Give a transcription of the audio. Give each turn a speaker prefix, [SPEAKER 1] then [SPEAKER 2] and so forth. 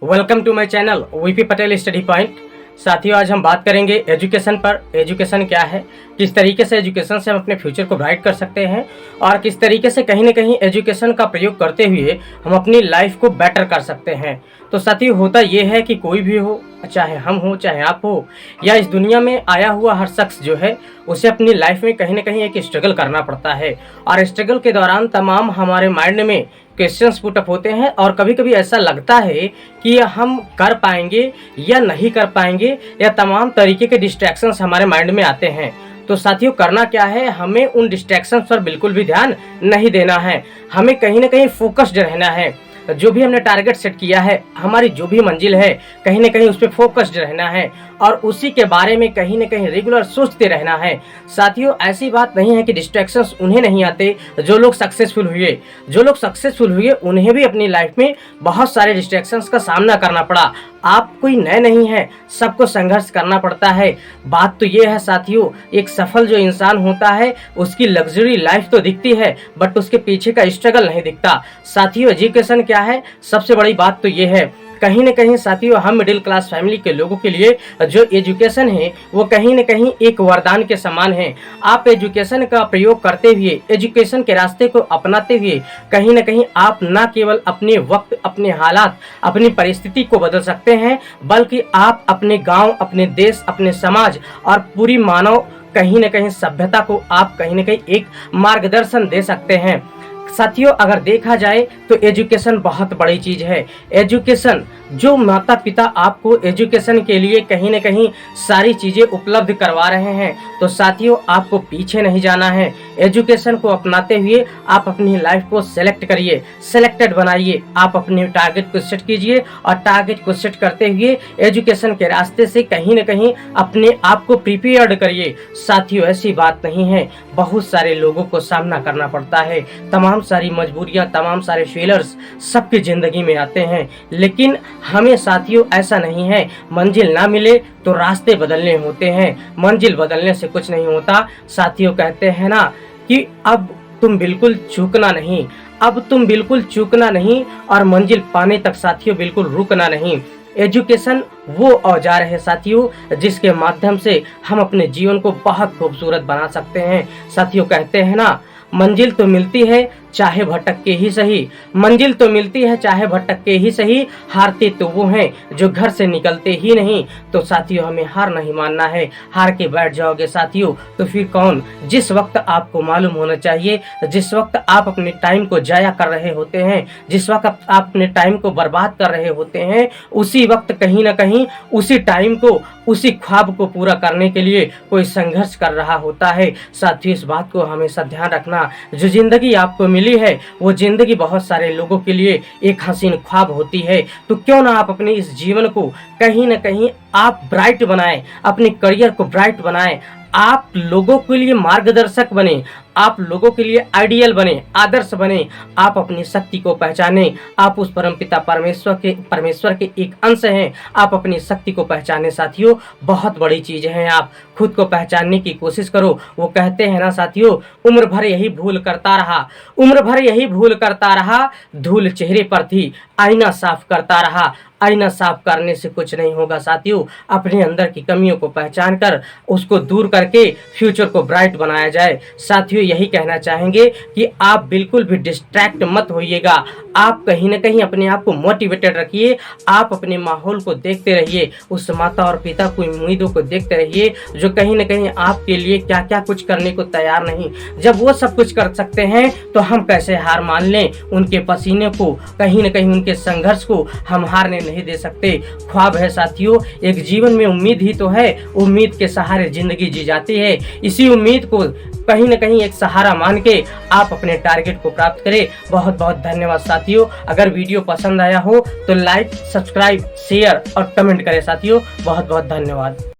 [SPEAKER 1] Welcome to my channel VP Patel Study Point. साथियों, आज हम बात करेंगे एजुकेशन पर। एजुकेशन क्या है, किस तरीके से एजुकेशन से हम अपने फ्यूचर को ब्राइट कर सकते हैं और किस तरीके से कहीं ना कहीं एजुकेशन का प्रयोग करते हुए हम अपनी लाइफ को बेटर कर सकते हैं। तो साथियों, होता ये है कि कोई भी हो, चाहे हम हो चाहे आप हो या इस दुनिया में आया हुआ हर शख्स जो है उसे अपनी लाइफ में कहीं ना कहीं एक स्ट्रगल करना पड़ता है और स्ट्रगल के दौरान तमाम हमारे माइंड में क्वेश्चंस पुट अप होते हैं और कभी कभी ऐसा लगता है कि हम कर पाएंगे या नहीं कर पाएंगे, या तमाम तरीके के डिस्ट्रैक्शंस हमारे माइंड में आते हैं। तो साथियों, करना क्या है, हमें उन डिस्ट्रैक्शंस पर बिल्कुल भी ध्यान नहीं देना है। हमें कहीं ना कहीं फोकस्ड रहना है। जो भी हमने टारगेट सेट किया है, हमारी जो भी मंजिल है, कहीं ना कहीं उस पर फोकस्ड रहना है और उसी के बारे में कहीं ना कहीं रेगुलर सोचते रहना है। साथियों, ऐसी बात नहीं है कि डिस्ट्रैक्शंस उन्हें नहीं आते जो लोग सक्सेसफुल हुए। जो लोग सक्सेसफुल हुए उन्हें भी अपनी लाइफ में बहुत सारे डिस्ट्रैक्शंस का सामना करना पड़ा। आप कोई नए नहीं है, सबको संघर्ष करना पड़ता है। बात तो ये है साथियों, एक सफल जो इंसान होता है उसकी लग्जरी लाइफ तो दिखती है बट उसके पीछे का स्ट्रगल नहीं दिखता। साथियों, एजुकेशन क्या है, सबसे बड़ी बात तो ये है, कहीं न कहीं साथियों हम मिडिल क्लास फैमिली के लोगों के लिए जो एजुकेशन है वो कहीं न कहीं एक वरदान के समान है। आप एजुकेशन का प्रयोग करते हुए, एजुकेशन के रास्ते को अपनाते हुए कहीं न कहीं आप न केवल अपने वक्त, अपने हालात, अपनी परिस्थिति को बदल सकते हैं, बल्कि आप अपने गांव, अपने देश, अपने समाज और पूरी मानव कहीं न कहीं सभ्यता को आप कहीं न कहीं एक मार्गदर्शन दे सकते हैं। साथियों, अगर देखा जाए तो एजुकेशन बहुत बड़ी चीज है। एजुकेशन, जो माता पिता आपको एजुकेशन के लिए कहीं न कहीं सारी चीजें उपलब्ध करवा रहे हैं, तो साथियों आपको पीछे नहीं जाना है। एजुकेशन को अपनाते हुए आप अपनी लाइफ को सेलेक्ट करिए, सेलेक्टेड बनाइए। आप अपने टारगेट को सेट कीजिए और टारगेट को सेट करते हुए एजुकेशन के रास्ते से कहीं न कहीं अपने आप को प्रिपेयर्ड करिए। साथियों, ऐसी बात नहीं है, बहुत सारे लोगों को सामना करना पड़ता है, तमाम सारी मजबूरियां, तमाम सारे फेलर्स सबकी जिंदगी में आते हैं, लेकिन हमें साथियों ऐसा नहीं है। मंजिल ना मिले तो रास्ते बदलने होते हैं, मंजिल बदलने से कुछ नहीं होता। साथियों, कहते हैं ना कि अब तुम बिल्कुल चूकना नहीं, अब तुम बिल्कुल चूकना नहीं और मंजिल पाने तक साथियों बिल्कुल रुकना नहीं। एजुकेशन वो औजार है साथियों जिसके माध्यम से हम अपने जीवन को बहुत खूबसूरत बना सकते हैं। साथियों, कहते हैं ना, मंजिल तो मिलती है चाहे भटक के ही सही, मंजिल तो मिलती है चाहे भटक के ही सही, हारते तो वो हैं जो घर से निकलते ही नहीं। तो साथियों, हमें हार नहीं मानना है। हार के बैठ जाओगे साथियों तो फिर कौन? जिस वक्त आपको मालूम होना चाहिए, जिस वक्त आप अपने टाइम को जाया कर रहे होते हैं, जिस वक्त आप अपने टाइम को बर्बाद कर रहे होते हैं, उसी वक्त कहीं ना कहीं उसी टाइम को, उसी ख्वाब को पूरा करने के लिए कोई संघर्ष कर रहा होता है। साथियों, इस बात को हमेशा ध्यान रखना, जो जिंदगी आपको मिली है वो जिंदगी बहुत सारे लोगों के लिए एक हसीन ख्वाब होती है। तो क्यों ना आप अपने इस जीवन को कहीं ना कहीं आप ब्राइट बनाएं, अपने करियर को ब्राइट बनाएं, आप लोगों के लिए मार्गदर्शक बने, आप लोगों के लिए आइडियल बने, आदर्श बने। आप अपनी शक्ति को पहचाने, आप उस परमपिता परमेश्वर के एक अंश हैं। आप अपनी शक्ति को पहचाने साथियों, बहुत बड़ी चीज है। आप खुद को पहचानने की कोशिश करो। वो कहते हैं ना साथियों, उम्र भर यही भूल करता रहा, उम्र भर यही भूल करता रहा, धूल चेहरे पर थी, आईना साफ करता रहा। आईना साफ करने से कुछ नहीं होगा साथियों। अपने अंदर की कमियों को पहचान कर उसको दूर करके फ्यूचर को ब्राइट बनाया जाए। साथियों, यही कहना चाहेंगे कि आप बिल्कुल भी डिस्ट्रैक्ट मत होइएगा। आप कहीं ना कहीं अपने आप को मोटिवेटेड रखिए। आप अपने माहौल को देखते रहिए, उस माता और पिता की उम्मीदों को देखते रहिए जो कहीं ना कहीं आपके लिए क्या क्या कुछ करने को तैयार नहीं। जब वो सब कुछ कर सकते हैं तो हम कैसे हार मान लें? उनके पसीने को, कहीं ना कहीं उनके संघर्ष को हम हारने नहीं दे सकते। ख्वाब है साथियों, एक जीवन में उम्मीद ही तो है, उम्मीद के सहारे जिंदगी जी जाती है। इसी उम्मीद को कहीं ना कहीं एक सहारा मान के आप अपने टारगेट को प्राप्त करें। बहुत बहुत धन्यवाद साथियों। अगर वीडियो पसंद आया हो तो लाइक, सब्सक्राइब, शेयर और कमेंट करें साथियों। बहुत बहुत धन्यवाद।